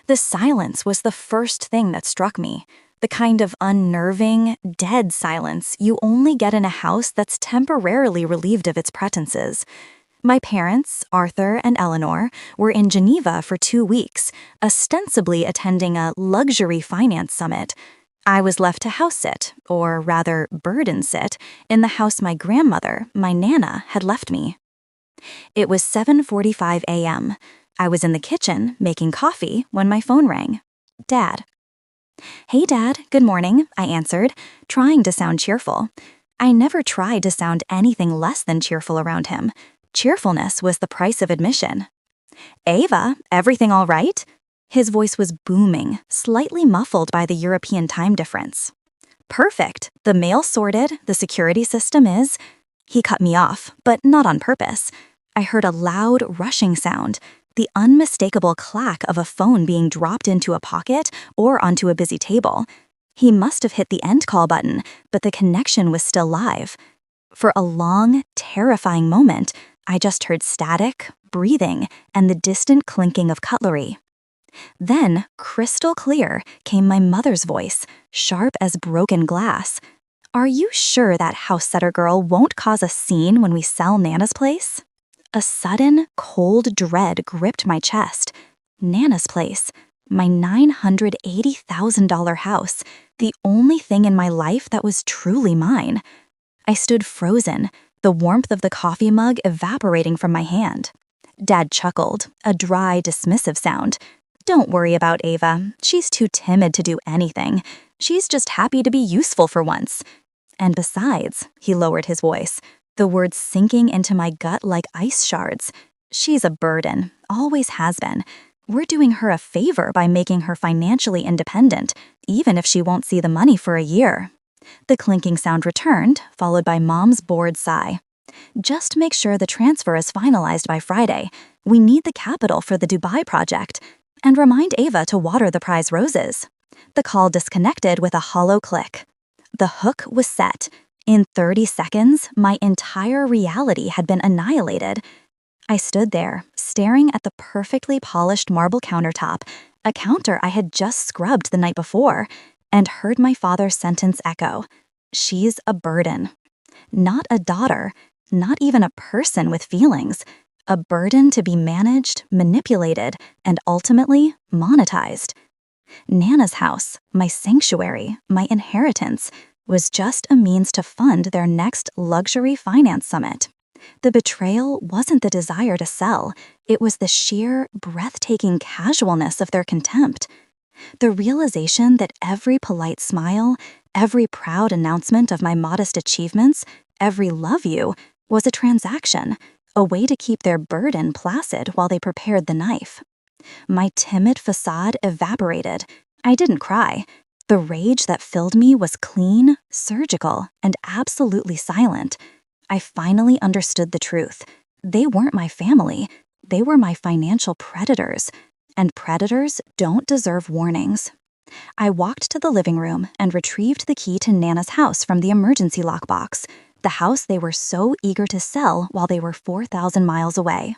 The silence was the first thing that struck me. The kind of unnerving, dead silence you only get in a house that's temporarily relieved of its pretenses. My parents, Arthur and Eleanor, were in Geneva for 2 weeks, ostensibly attending a luxury finance summit. I was left to house sit, or rather burden sit, in the house my grandmother, my Nana, had left me. It was 7:45 a.m. I was in the kitchen making coffee when my phone rang. Dad. "Hey, Dad, good morning," I answered, trying to sound cheerful. I never tried to sound anything less than cheerful around him. Cheerfulness was the price of admission. "Ava, everything all right?" His voice was booming, slightly muffled by the European time difference. "Perfect. The mail sorted, the security system is—" He cut me off, but not on purpose. I heard a loud, rushing sound, the unmistakable clack of a phone being dropped into a pocket or onto a busy table. He must have hit the end call button, but the connection was still live. For a long, terrifying moment, I just heard static, breathing, and the distant clinking of cutlery. Then, crystal clear, came my mother's voice, sharp as broken glass. "Are you sure that house-setter girl won't cause a scene when we sell Nana's place?" A sudden, cold dread gripped my chest. Nana's place, my $980,000 house, the only thing in my life that was truly mine. I stood frozen, the warmth of the coffee mug evaporating from my hand. Dad chuckled, a dry, dismissive sound. "Don't worry about Ava. She's too timid to do anything. She's just happy to be useful for once. And besides," he lowered his voice, the words sinking into my gut like ice shards, "she's a burden, always has been. We're doing her a favor by making her financially independent, even if she won't see the money for a year." The clinking sound returned, followed by Mom's bored sigh. "Just make sure the transfer is finalized by Friday. We need the capital for the Dubai project. And remind Ava to water the prize roses." The call disconnected with a hollow click. The hook was set. In 30 seconds, my entire reality had been annihilated. I stood there, staring at the perfectly polished marble countertop, a counter I had just scrubbed the night before, and heard my father's sentence echo. "She's a burden." Not a daughter, not even a person with feelings. A burden to be managed, manipulated, and ultimately monetized. Nana's house, my sanctuary, my inheritance, was just a means to fund their next luxury finance summit. The betrayal wasn't the desire to sell, it was the sheer, breathtaking casualness of their contempt. The realization that every polite smile, every proud announcement of my modest achievements, every "love you," was a transaction, a way to keep their burden placid while they prepared the knife. My timid facade evaporated. I didn't cry. The rage that filled me was clean, surgical, and absolutely silent. I finally understood the truth. They weren't my family. They were my financial predators. And predators don't deserve warnings. I walked to the living room and retrieved the key to Nana's house from the emergency lockbox, the house they were so eager to sell while they were 4,000 miles away.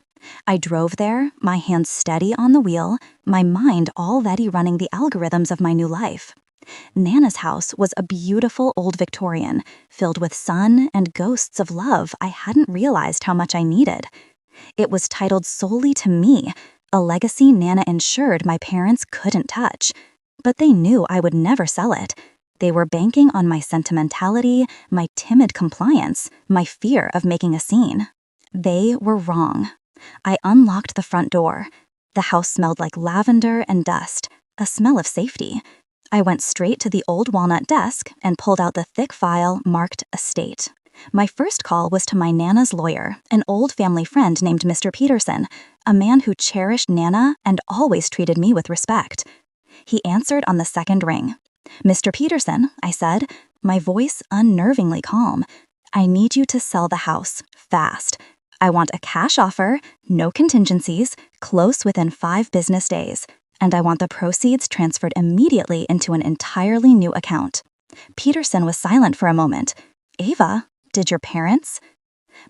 I drove there, my hands steady on the wheel, my mind already running the algorithms of my new life. Nana's house was a beautiful old Victorian, filled with sun and ghosts of love I hadn't realized how much I needed. It was titled solely to me, a legacy Nana ensured my parents couldn't touch. But they knew I would never sell it. They were banking on my sentimentality, my timid compliance, my fear of making a scene. They were wrong. I unlocked the front door. The house smelled like lavender and dust, a smell of safety. I went straight to the old walnut desk and pulled out the thick file marked estate. My first call was to my Nana's lawyer, an old family friend named Mr. Peterson, a man who cherished Nana and always treated me with respect. He answered on the second ring. "Mr. Peterson," I said, my voice unnervingly calm, "I need you to sell the house, fast. I want a cash offer, no contingencies, close within 5 business days, and I want the proceeds transferred immediately into an entirely new account." Peterson was silent for a moment. "Ava, did your parents?"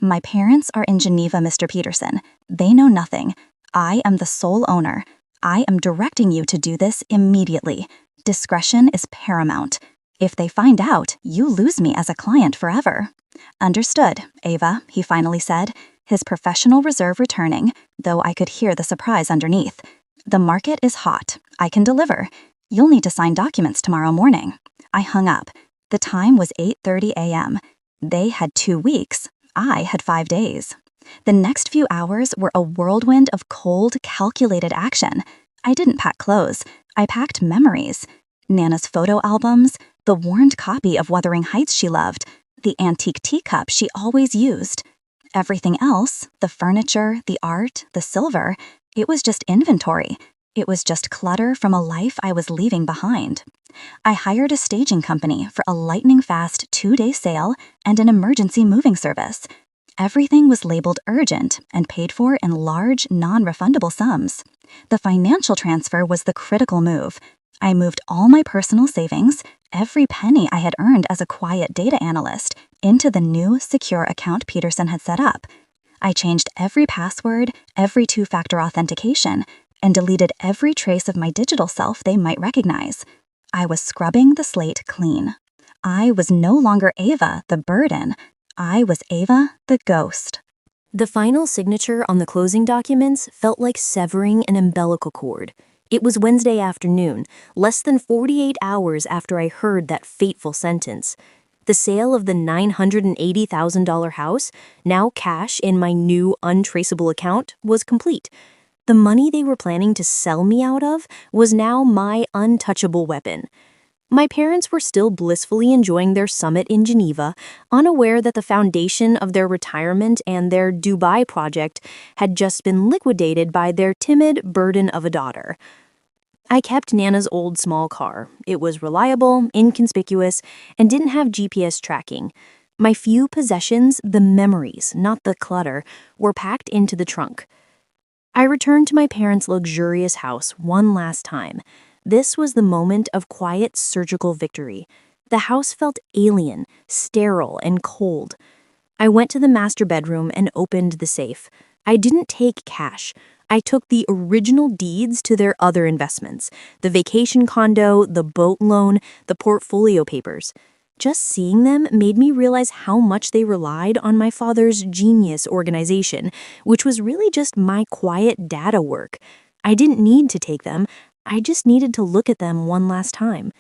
"My parents are in Geneva, Mr. Peterson. They know nothing. I am the sole owner. I am directing you to do this immediately. Discretion is paramount. If they find out, you lose me as a client forever." "Understood, Ava," he finally said, his professional reserve returning, though I could hear the surprise underneath. "The market is hot. I can deliver. You'll need to sign documents tomorrow morning." I hung up. The time was 8:30 a.m. They had 2 weeks. I had 5 days. The next few hours were a whirlwind of cold, calculated action. I didn't pack clothes. I packed memories. Nana's photo albums, the worn copy of Wuthering Heights she loved, the antique teacup she always used. Everything else, the furniture, the art, the silver, it was just inventory. It was just clutter from a life I was leaving behind. I hired a staging company for a lightning-fast 2-day sale and an emergency moving service. Everything was labeled urgent and paid for in large, non-refundable sums. The financial transfer was the critical move. I moved all my personal savings, every penny I had earned as a quiet data analyst, into the new, secure account Peterson had set up. I changed every password, every 2-factor authentication, and deleted every trace of my digital self they might recognize. I was scrubbing the slate clean. I was no longer Ava, the burden. I was Ava, the ghost. The final signature on the closing documents felt like severing an umbilical cord. It was Wednesday afternoon, less than 48 hours after I heard that fateful sentence. The sale of the $980,000 house, now cash in my new untraceable account, was complete. The money they were planning to sell me out of was now my untouchable weapon. My parents were still blissfully enjoying their summit in Geneva, unaware that the foundation of their retirement and their Dubai project had just been liquidated by their timid burden of a daughter. I kept Nana's old small car. It was reliable, inconspicuous, and didn't have GPS tracking. My few possessions, the memories, not the clutter, were packed into the trunk. I returned to my parents' luxurious house one last time. This was the moment of quiet surgical victory. The house felt alien, sterile, and cold. I went to the master bedroom and opened the safe. I didn't take cash. I took the original deeds to their other investments, the vacation condo, the boat loan, the portfolio papers. Just seeing them made me realize how much they relied on my father's genius organization, which was really just my quiet data work. I didn't need to take them. I just needed to look at them one last time,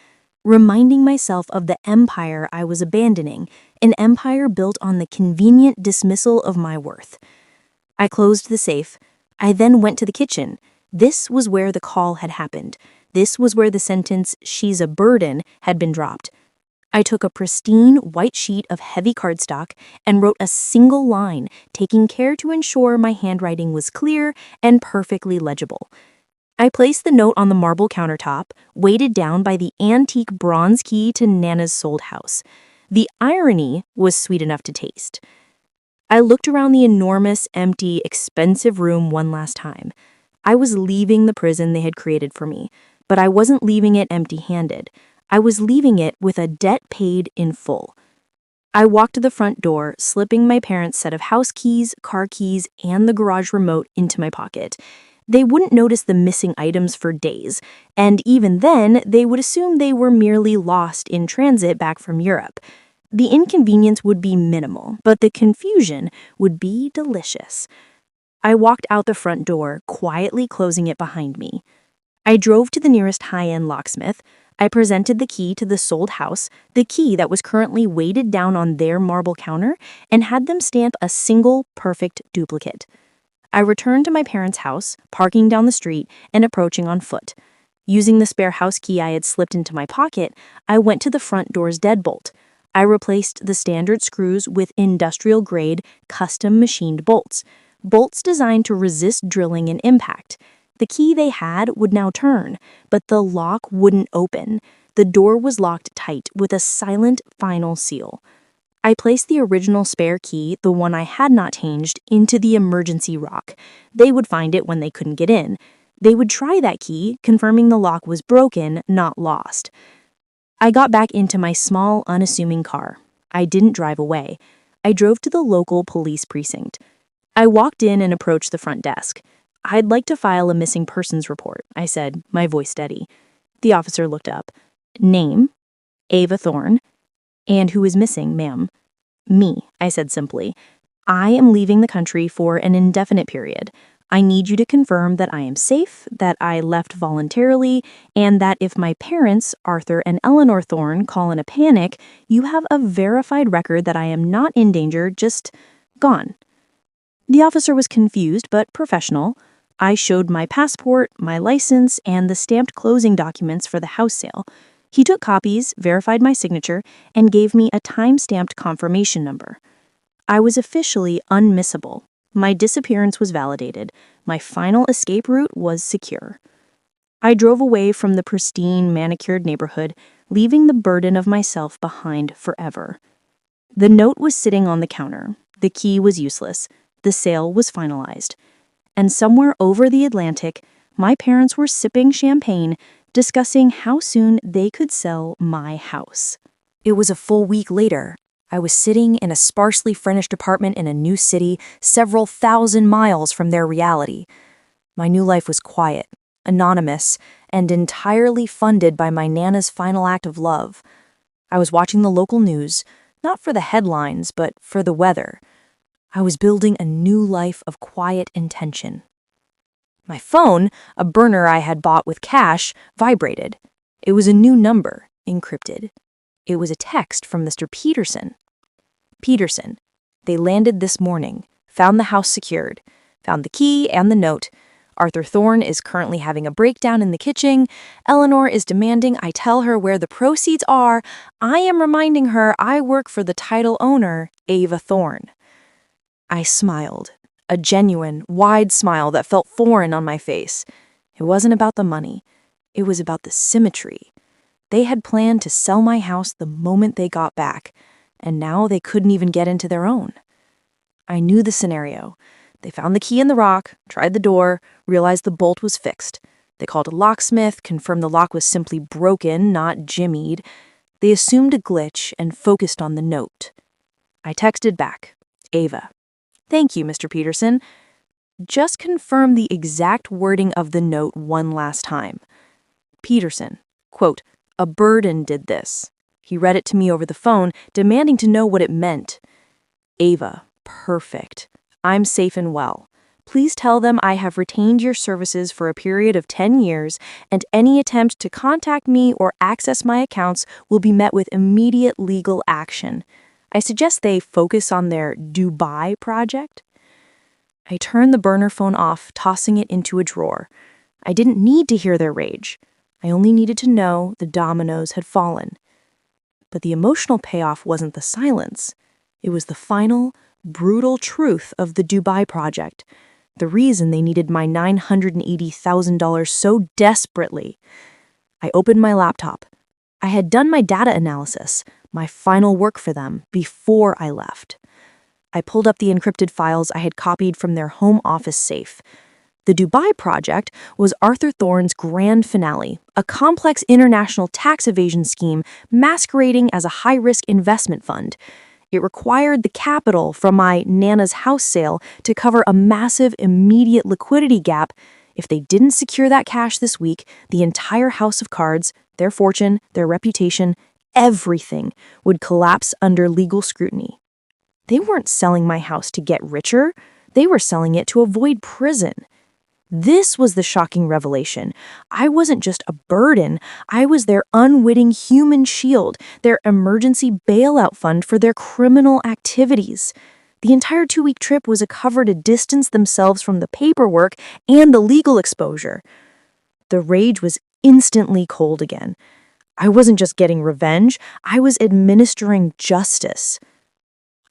reminding myself of the empire I was abandoning, an empire built on the convenient dismissal of my worth. I closed the safe. I then went to the kitchen. This was where the call had happened. This was where the sentence, "she's a burden," had been dropped. I took a pristine white sheet of heavy cardstock and wrote a single line, taking care to ensure my handwriting was clear and perfectly legible. I placed the note on the marble countertop, weighted down by the antique bronze key to Nana's sold house. The irony was sweet enough to taste. I looked around the enormous, empty, expensive room one last time. I was leaving the prison they had created for me, but I wasn't leaving it empty-handed. I was leaving it with a debt paid in full. I walked to the front door, slipping my parents' set of house keys, car keys, and the garage remote into my pocket. They wouldn't notice the missing items for days, and even then, they would assume they were merely lost in transit back from Europe. The inconvenience would be minimal, but the confusion would be delicious. I walked out the front door, quietly closing it behind me. I drove to the nearest high-end locksmith. I presented the key to the sold house, the key that was currently weighted down on their marble counter, and had them stamp a single, perfect duplicate. I returned to my parents' house, parking down the street and approaching on foot. Using the spare house key I had slipped into my pocket, I went to the front door's deadbolt. I replaced the standard screws with industrial-grade, custom-machined bolts. Bolts designed to resist drilling and impact. The key they had would now turn, but the lock wouldn't open. The door was locked tight with a silent final seal. I placed the original spare key, the one I had not changed, into the emergency rock. They would find it when they couldn't get in. They would try that key, confirming the lock was broken, not lost. I got back into my small, unassuming car. I didn't drive away. I drove to the local police precinct. I walked in and approached the front desk. "I'd like to file a missing persons report," I said, my voice steady. The officer looked up. "Name?" "Ava Thorne." "And who is missing, ma'am?" "Me," I said simply. "I am leaving the country for an indefinite period. I need you to confirm that I am safe, that I left voluntarily, and that if my parents, Arthur and Eleanor Thorne, call in a panic, you have a verified record that I am not in danger, just gone." The officer was confused but professional. I showed my passport, my license, and the stamped closing documents for the house sale. He took copies, verified my signature, and gave me a time-stamped confirmation number. I was officially unmissable. My disappearance was validated. My final escape route was secure. I drove away from the pristine, manicured neighborhood, leaving the burden of myself behind forever. The note was sitting on the counter. The key was useless. The sale was finalized. And somewhere over the Atlantic, my parents were sipping champagne, discussing how soon they could sell my house. It was a full week later. I was sitting in a sparsely furnished apartment in a new city, several thousand miles from their reality. My new life was quiet, anonymous, and entirely funded by my Nana's final act of love. I was watching the local news, not for the headlines, but for the weather. I was building a new life of quiet intention. My phone, a burner I had bought with cash, vibrated. It was a new number, encrypted. It was a text from Mr. Peterson. "Peterson, they landed this morning, found the house secured, found the key and the note. Arthur Thorne is currently having a breakdown in the kitchen. Eleanor is demanding I tell her where the proceeds are. I am reminding her I work for the title owner, Ava Thorne." I smiled, a genuine, wide smile that felt foreign on my face. It wasn't about the money. It was about the symmetry. They had planned to sell my house the moment they got back, and now they couldn't even get into their own. I knew the scenario. They found the key in the rock, tried the door, realized the bolt was fixed. They called a locksmith, confirmed the lock was simply broken, not jimmied. They assumed a glitch and focused on the note. I texted back, "Ava, thank you, Mr. Peterson. Just confirm the exact wording of the note one last time." Peterson, quote, "A burden did this." He read it to me over the phone, demanding to know what it meant. "Ava, perfect. I'm safe and well. Please tell them I have retained your services for a period of 10 years, and any attempt to contact me or access my accounts will be met with immediate legal action. I suggest they focus on their Dubai project." I turned the burner phone off, tossing it into a drawer. I didn't need to hear their rage. I only needed to know the dominoes had fallen. But the emotional payoff wasn't the silence. It was the final, brutal truth of the Dubai project, the reason they needed my $980,000 so desperately. I opened my laptop. I had done my data analysis, my final work for them, before I left. I pulled up the encrypted files I had copied from their home office safe. The Dubai project was Arthur Thorne's grand finale, a complex international tax evasion scheme masquerading as a high-risk investment fund. It required the capital from my Nana's house sale to cover a massive immediate liquidity gap. If they didn't secure that cash this week, the entire house of cards, their fortune, their reputation, everything would collapse under legal scrutiny. They weren't selling my house to get richer. They were selling it to avoid prison. This was the shocking revelation. I wasn't just a burden. I was their unwitting human shield, their emergency bailout fund for their criminal activities. The entire 2-week trip was a cover to distance themselves from the paperwork and the legal exposure. The rage was instantly cold again. I wasn't just getting revenge. I was administering justice.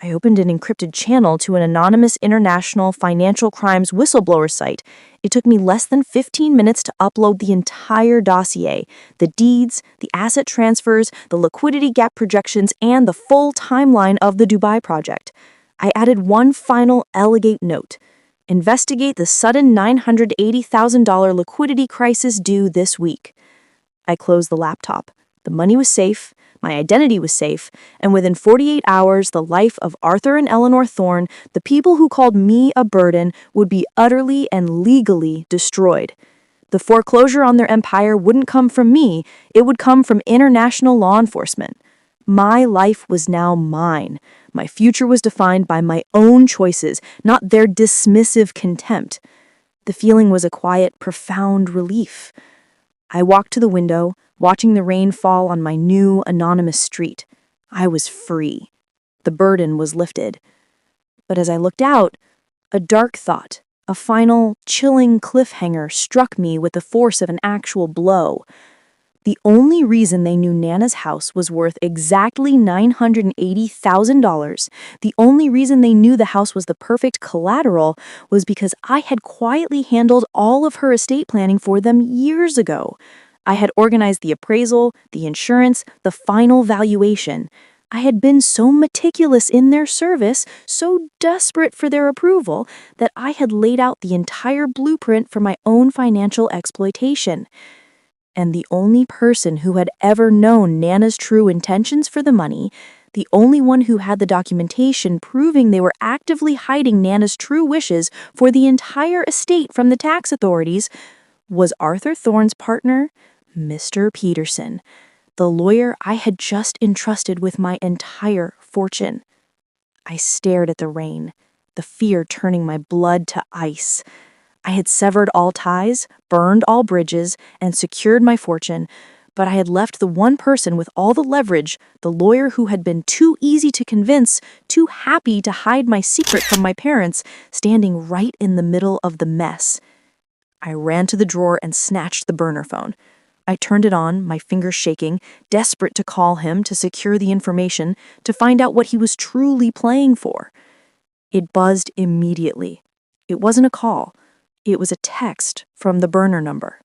I opened an encrypted channel to an anonymous international financial crimes whistleblower site. It took me less than 15 minutes to upload the entire dossier, the deeds, the asset transfers, the liquidity gap projections, and the full timeline of the Dubai project. I added one final elegant note. Investigate the sudden $980,000 liquidity crisis due this week. I closed the laptop. The money was safe, my identity was safe, and within 48 hours, the life of Arthur and Eleanor Thorne, the people who called me a burden, would be utterly and legally destroyed. The foreclosure on their empire wouldn't come from me, it would come from international law enforcement. My life was now mine. My future was defined by my own choices, not their dismissive contempt. The feeling was a quiet, profound relief. I walked to the window, watching the rain fall on my new, anonymous street. I was free. The burden was lifted. But as I looked out, a dark thought, a final, chilling cliffhanger struck me with the force of an actual blow. The only reason they knew Nana's house was worth exactly $980,000, the only reason they knew the house was the perfect collateral, was because I had quietly handled all of her estate planning for them years ago. I had organized the appraisal, the insurance, the final valuation. I had been so meticulous in their service, so desperate for their approval, that I had laid out the entire blueprint for my own financial exploitation. And the only person who had ever known Nana's true intentions for the money, the only one who had the documentation proving they were actively hiding Nana's true wishes for the entire estate from the tax authorities, was Arthur Thorne's partner, Mr. Peterson, the lawyer I had just entrusted with my entire fortune. I stared at the rain, the fear turning my blood to ice. I had severed all ties, burned all bridges, and secured my fortune, but I had left the one person with all the leverage, the lawyer who had been too easy to convince, too happy to hide my secret from my parents, standing right in the middle of the mess. I ran to the drawer and snatched the burner phone. I turned it on, my fingers shaking, desperate to call him, to secure the information, to find out what he was truly playing for. It buzzed immediately. It wasn't a call. It was a text from the burner number.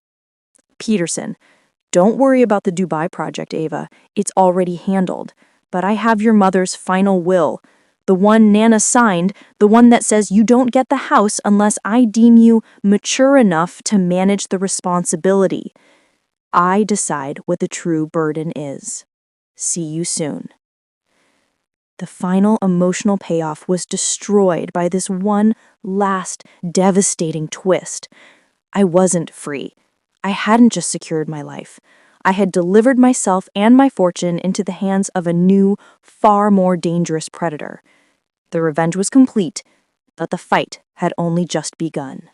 Peterson, don't worry about the Dubai project, Ava. It's already handled. But I have your mother's final will. The one Nana signed, the one that says you don't get the house unless I deem you mature enough to manage the responsibility. I decide what the true burden is. See you soon. The final emotional payoff was destroyed by this one last devastating twist. I wasn't free. I hadn't just secured my life. I had delivered myself and my fortune into the hands of a new, far more dangerous predator. The revenge was complete, but the fight had only just begun.